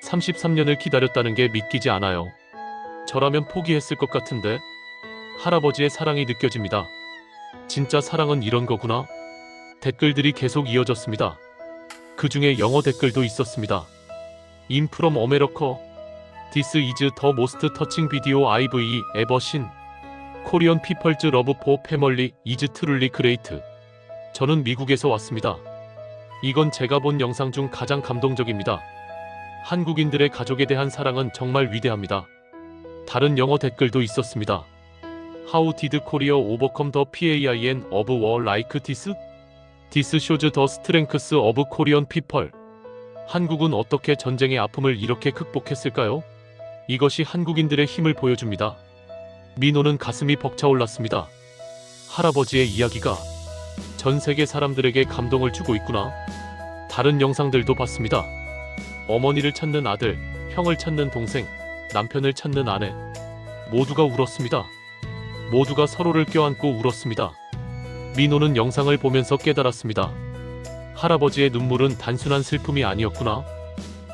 33년을 기다렸다는 게 믿기지 않아요. 저라면 포기했을 것 같은데. 할아버지의 사랑이 느껴집니다. 진짜 사랑은 이런 거구나. 댓글들이 계속 이어졌습니다. 그 중에 영어 댓글도 있었습니다. I'm from America. This is the most touching video I've ever seen. Korean people's love for family is truly great. 저는 미국에서 왔습니다. 이건 제가 본 영상 중 가장 감동적입니다. 한국인들의 가족에 대한 사랑은 정말 위대합니다. 다른 영어 댓글도 있었습니다. How did Korea overcome the pain of war like this? This shows the strength of Korean people. 한국은 어떻게 전쟁의 아픔을 이렇게 극복했을까요? 이것이 한국인들의 힘을 보여줍니다. 민호는 가슴이 벅차올랐습니다. 할아버지의 이야기가 전 세계 사람들에게 감동을 주고 있구나. 다른 영상들도 봤습니다. 어머니를 찾는 아들, 형을 찾는 동생, 남편을 찾는 아내. 모두가 울었습니다. 모두가 서로를 껴안고 울었습니다. 민호는 영상을 보면서 깨달았습니다. 할아버지의 눈물은 단순한 슬픔이 아니었구나.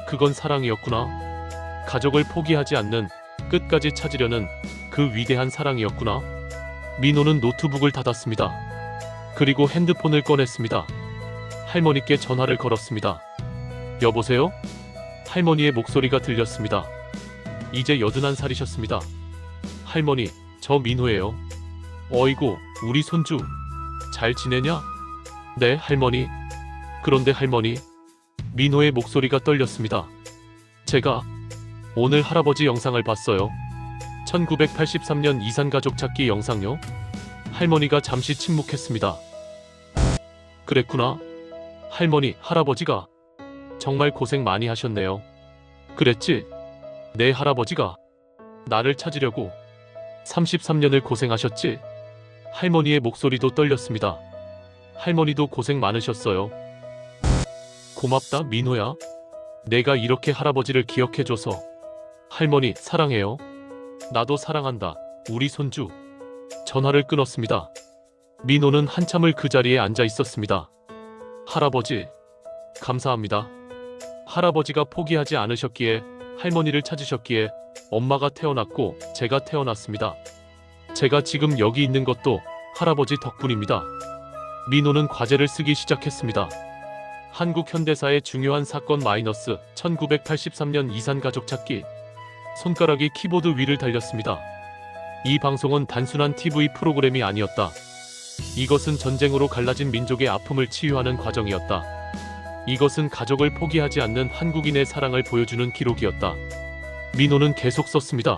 그건 사랑이었구나. 가족을 포기하지 않는, 끝까지 찾으려는 그 위대한 사랑이었구나. 민호는 노트북을 닫았습니다. 그리고 핸드폰을 꺼냈습니다. 할머니께 전화를 걸었습니다. 여보세요? 할머니의 목소리가 들렸습니다. 이제 81살이셨습니다. 할머니, 저 민호예요. 어이구, 우리 손주. 잘 지내냐? 네, 할머니. 그런데 할머니. 민호의 목소리가 떨렸습니다. 제가 오늘 할아버지 영상을 봤어요. 1983년 이산가족 찾기 영상요? 할머니가 잠시 침묵했습니다. 그랬구나. 할머니, 할아버지가 정말 고생 많이 하셨네요. 그랬지? 내 할아버지가 나를 찾으려고 33년을 고생하셨지? 할머니의 목소리도 떨렸습니다. 할머니도 고생 많으셨어요. 고맙다, 민호야. 내가 이렇게 할아버지를 기억해줘서. 할머니, 사랑해요. 나도 사랑한다, 우리 손주. 전화를 끊었습니다. 민호는 한참을 그 자리에 앉아 있었습니다. 할아버지, 감사합니다. 할아버지가 포기하지 않으셨기에, 할머니를 찾으셨기에 엄마가 태어났고 제가 태어났습니다. 제가 지금 여기 있는 것도 할아버지 덕분입니다. 민호는 과제를 쓰기 시작했습니다. 한국 현대사의 중요한 사건 마이너스 1983년 이산가족 찾기. 손가락이 키보드 위를 달렸습니다. 이 방송은 단순한 TV 프로그램이 아니었다. 이것은 전쟁으로 갈라진 민족의 아픔을 치유하는 과정이었다. 이것은 가족을 포기하지 않는 한국인의 사랑을 보여주는 기록이었다. 민호는 계속 썼습니다.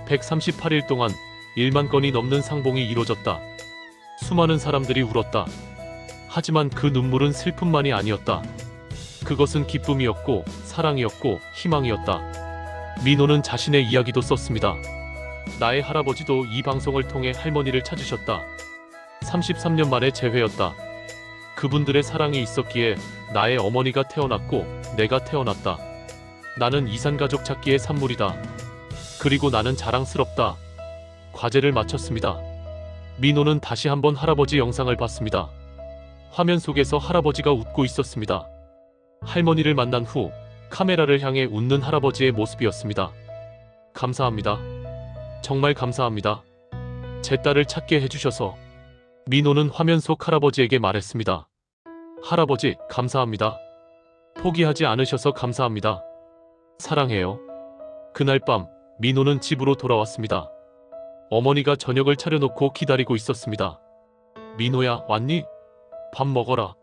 138일 동안 1만 건이 넘는 상봉이 이뤄졌다. 수많은 사람들이 울었다. 하지만 그 눈물은 슬픔만이 아니었다. 그것은 기쁨이었고 사랑이었고 희망이었다. 민호는 자신의 이야기도 썼습니다. 나의 할아버지도 이 방송을 통해 할머니를 찾으셨다. 33년 만에 재회였다. 그분들의 사랑이 있었기에 나의 어머니가 태어났고 내가 태어났다. 나는 이산가족 찾기의 산물이다. 그리고 나는 자랑스럽다. 과제를 마쳤습니다. 민호는 다시 한번 할아버지 영상을 봤습니다. 화면 속에서 할아버지가 웃고 있었습니다. 할머니를 만난 후 카메라를 향해 웃는 할아버지의 모습이었습니다. 감사합니다. 정말 감사합니다. 제 딸을 찾게 해주셔서. 민호는 화면 속 할아버지에게 말했습니다. 할아버지, 감사합니다. 포기하지 않으셔서 감사합니다. 사랑해요. 그날 밤 민호는 집으로 돌아왔습니다. 어머니가 저녁을 차려놓고 기다리고 있었습니다. 민호야, 왔니? 밥 먹어라.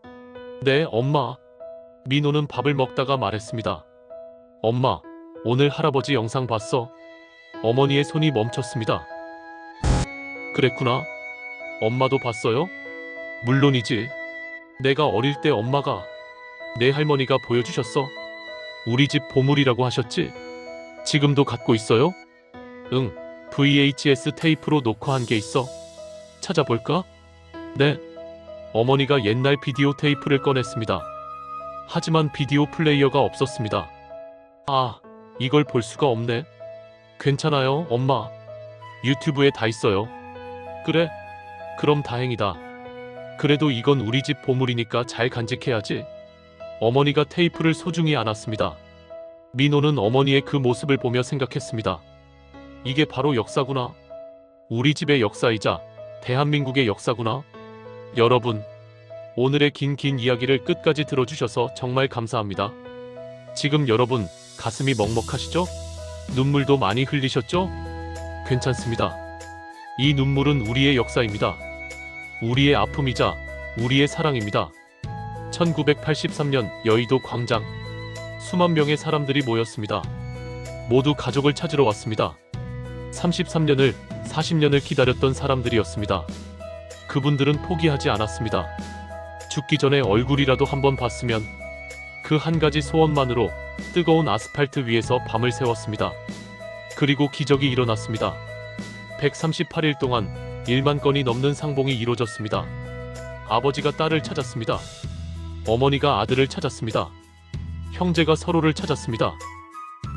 네, 엄마. 민호는 밥을 먹다가 말했습니다. 엄마, 오늘 할아버지 영상 봤어? 어머니의 손이 멈췄습니다. 그랬구나. 엄마도 봤어요? 물론이지. 내가 어릴 때 엄마가, 내 할머니가 보여주셨어. 우리 집 보물이라고 하셨지? 지금도 갖고 있어요? 응, VHS 테이프로 녹화한 게 있어. 찾아볼까? 네. 어머니가 옛날 비디오 테이프를 꺼냈습니다. 하지만 비디오 플레이어가 없었습니다. 아, 이걸 볼 수가 없네. 괜찮아요, 엄마. 유튜브에 다 있어요. 그래? 그럼 다행이다. 그래도 이건 우리 집 보물이니까 잘 간직해야지. 어머니가 테이프를 소중히 안았습니다. 민호는 어머니의 그 모습을 보며 생각했습니다. 이게 바로 역사구나. 우리 집의 역사이자 대한민국의 역사구나. 여러분, 오늘의 긴 이야기를 끝까지 들어주셔서 정말 감사합니다. 지금 여러분 가슴이 먹먹하시죠? 눈물도 많이 흘리셨죠? 괜찮습니다. 이 눈물은 우리의 역사입니다. 우리의 아픔이자 우리의 사랑입니다. 1983년 여의도 광장. 수만 명의 사람들이 모였습니다. 모두 가족을 찾으러 왔습니다. 33년을, 40년을 기다렸던 사람들이었습니다. 그분들은 포기하지 않았습니다. 죽기 전에 얼굴이라도 한번 봤으면. 그 한 가지 소원만으로 뜨거운 아스팔트 위에서 밤을 새웠습니다. 그리고 기적이 일어났습니다. 138일 동안 1만 건이 넘는 상봉이 이루어졌습니다. 아버지가 딸을 찾았습니다. 어머니가 아들을 찾았습니다. 형제가 서로를 찾았습니다.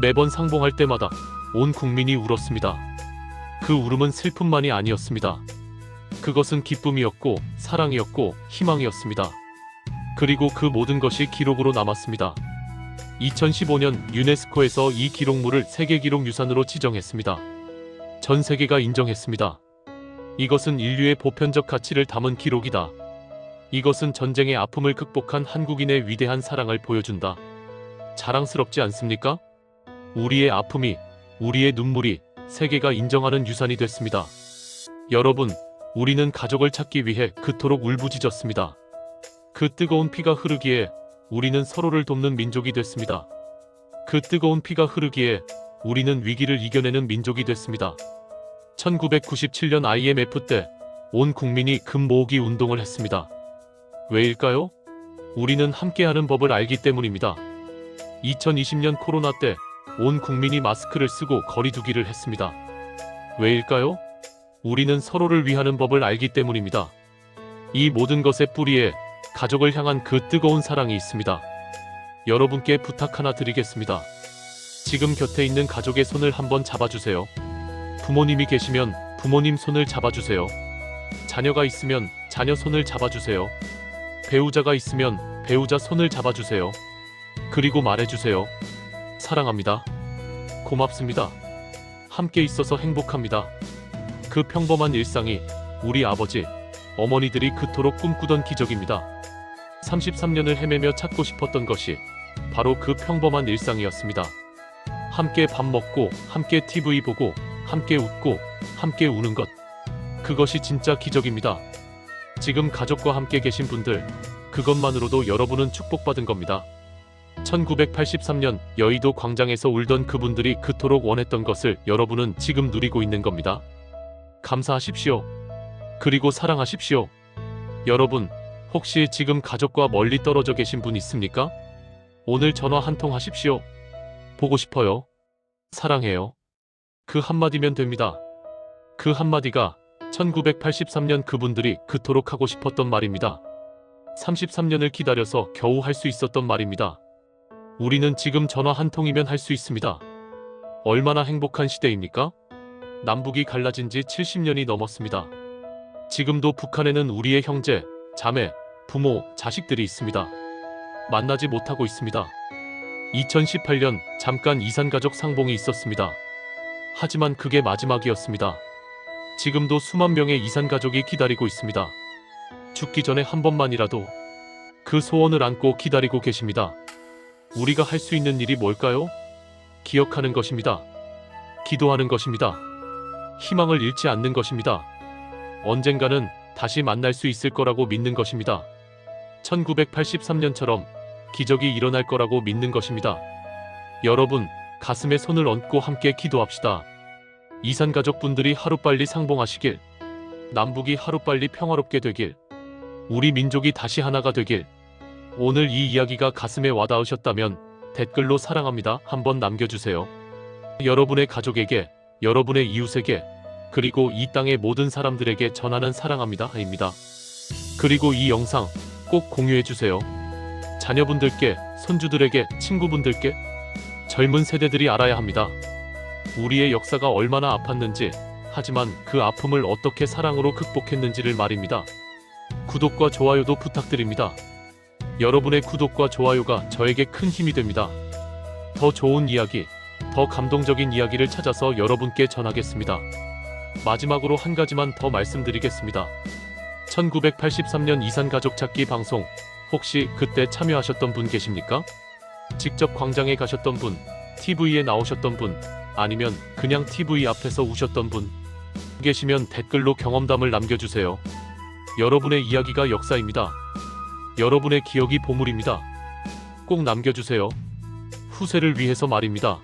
매번 상봉할 때마다 온 국민이 울었습니다. 그 울음은 슬픔만이 아니었습니다. 그것은 기쁨이었고 사랑이었고 희망이었습니다. 그리고 그 모든 것이 기록으로 남았습니다. 2015년 유네스코에서 이 기록물을 세계기록유산으로 지정했습니다. 전 세계가 인정했습니다. 이것은 인류의 보편적 가치를 담은 기록이다. 이것은 전쟁의 아픔을 극복한 한국인의 위대한 사랑을 보여준다. 자랑스럽지 않습니까? 우리의 아픔이, 우리의 눈물이 세계가 인정하는 유산이 됐습니다. 여러분, 우리는 가족을 찾기 위해 그토록 울부짖었습니다. 그 뜨거운 피가 흐르기에 우리는 서로를 돕는 민족이 됐습니다. 그 뜨거운 피가 흐르기에 우리는 위기를 이겨내는 민족이 됐습니다. 1997년 IMF 때 온 국민이 금 모으기 운동을 했습니다. 왜일까요? 우리는 함께하는 법을 알기 때문입니다. 2020년 코로나 때 온 국민이 마스크를 쓰고 거리 두기를 했습니다. 왜일까요? 우리는 서로를 위하는 법을 알기 때문입니다. 이 모든 것의 뿌리에 가족을 향한 그 뜨거운 사랑이 있습니다. 여러분께 부탁 하나 드리겠습니다. 지금 곁에 있는 가족의 손을 한번 잡아주세요. 부모님이 계시면 부모님 손을 잡아주세요. 자녀가 있으면 자녀 손을 잡아주세요. 배우자가 있으면 배우자 손을 잡아주세요. 그리고 말해주세요. 사랑합니다. 고맙습니다. 함께 있어서 행복합니다. 그 평범한 일상이 우리 아버지, 어머니들이 그토록 꿈꾸던 기적입니다. 33년을 헤매며 찾고 싶었던 것이 바로 그 평범한 일상이었습니다. 함께 밥 먹고, 함께 TV 보고, 함께 웃고, 함께 우는 것. 그것이 진짜 기적입니다. 지금 가족과 함께 계신 분들, 그것만으로도 여러분은 축복받은 겁니다. 1983년 여의도 광장에서 울던 그분들이 그토록 원했던 것을 여러분은 지금 누리고 있는 겁니다. 감사하십시오. 그리고 사랑하십시오. 여러분, 혹시 지금 가족과 멀리 떨어져 계신 분 있습니까? 오늘 전화 한 통 하십시오. 보고 싶어요. 사랑해요. 그 한마디면 됩니다. 그 한마디가 1983년 그분들이 그토록 하고 싶었던 말입니다. 33년을 기다려서 겨우 할 수 있었던 말입니다. 우리는 지금 전화 한 통이면 할 수 있습니다. 얼마나 행복한 시대입니까? 남북이 갈라진 지 70년이 넘었습니다. 지금도 북한에는 우리의 형제, 자매, 부모, 자식들이 있습니다. 만나지 못하고 있습니다. 2018년 잠깐 이산가족 상봉이 있었습니다. 하지만 그게 마지막이었습니다. 지금도 수만 명의 이산가족이 기다리고 있습니다. 죽기 전에 한 번만이라도 그 소원을 안고 기다리고 계십니다. 우리가 할 수 있는 일이 뭘까요? 기억하는 것입니다. 기도하는 것입니다. 희망을 잃지 않는 것입니다. 언젠가는 다시 만날 수 있을 거라고 믿는 것입니다. 1983년처럼 기적이 일어날 거라고 믿는 것입니다. 여러분, 가슴에 손을 얹고 함께 기도합시다. 이산가족분들이 하루빨리 상봉하시길, 남북이 하루빨리 평화롭게 되길, 우리 민족이 다시 하나가 되길. 오늘 이 이야기가 가슴에 와닿으셨다면 댓글로 사랑합니다 한번 남겨주세요. 여러분의 가족에게, 여러분의 이웃에게, 그리고 이 땅의 모든 사람들에게 전하는 사랑합니다입니다. 그리고 이 영상 꼭 공유해주세요. 자녀분들께, 손주들에게, 친구분들께. 젊은 세대들이 알아야 합니다. 우리의 역사가 얼마나 아팠는지, 하지만 그 아픔을 어떻게 사랑으로 극복했는지를 말입니다. 구독과 좋아요도 부탁드립니다. 여러분의 구독과 좋아요가 저에게 큰 힘이 됩니다. 더 좋은 이야기, 더 감동적인 이야기를 찾아서 여러분께 전하겠습니다. 마지막으로 한 가지만 더 말씀드리겠습니다. 1983년 이산가족 찾기 방송, 혹시 그때 참여하셨던 분 계십니까? 직접 광장에 가셨던 분, TV에 나오셨던 분, 아니면 그냥 TV 앞에서 우셨던 분 계시면 댓글로 경험담을 남겨주세요. 여러분의 이야기가 역사입니다. 여러분의 기억이 보물입니다. 꼭 남겨주세요. 후세를 위해서 말입니다.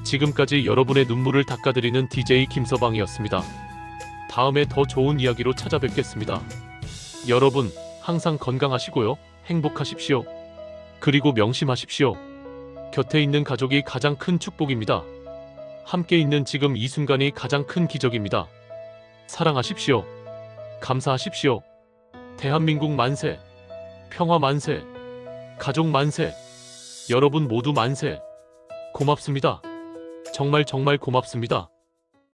지금까지 여러분의 눈물을 닦아드리는 DJ 김서방이었습니다. 다음에 더 좋은 이야기로 찾아뵙겠습니다. 여러분, 항상 건강하시고요. 행복하십시오. 그리고 명심하십시오. 곁에 있는 가족이 가장 큰 축복입니다. 함께 있는 지금 이 순간이 가장 큰 기적입니다. 사랑하십시오. 감사하십시오. 대한민국 만세. 평화 만세. 가족 만세. 여러분 모두 만세. 고맙습니다. 정말 고맙습니다.